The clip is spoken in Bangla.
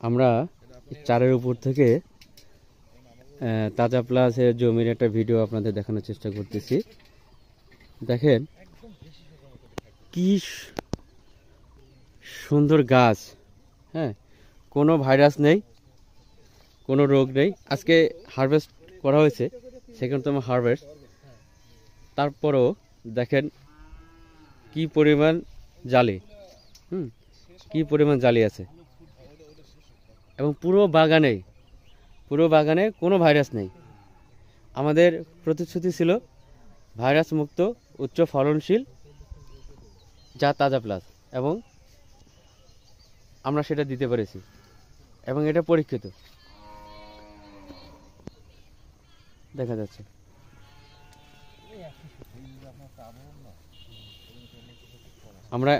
আমরা চারের উপর থেকে তাজা প্লাসের জমির একটা ভিডিও আপনাদের দেখানোর চেষ্টা করতেছি। দেখেন কি সুন্দর গাছ, হ্যাঁ, কোনো ভাইরাস নেই, কোনো রোগ নেই। আজকে হারভেস্ট করা হয়েছে, সেকেন্ডতম হারভেস্ট। তারপরও দেখেন কি পরিমাণ জালি, কি পরিমাণ জালি আছে, এবং পুরো বাগানে কোনো ভাইরাস নেই। আমাদের প্রতিশ্রুতি ছিল ভাইরাস মুক্ত উচ্চ ফলনশীল যা তাজা প্লাস, এবং আমরা সেটা দিতে পেরেছি, এবং এটা পরীক্ষিত দেখা যাচ্ছে। আমরা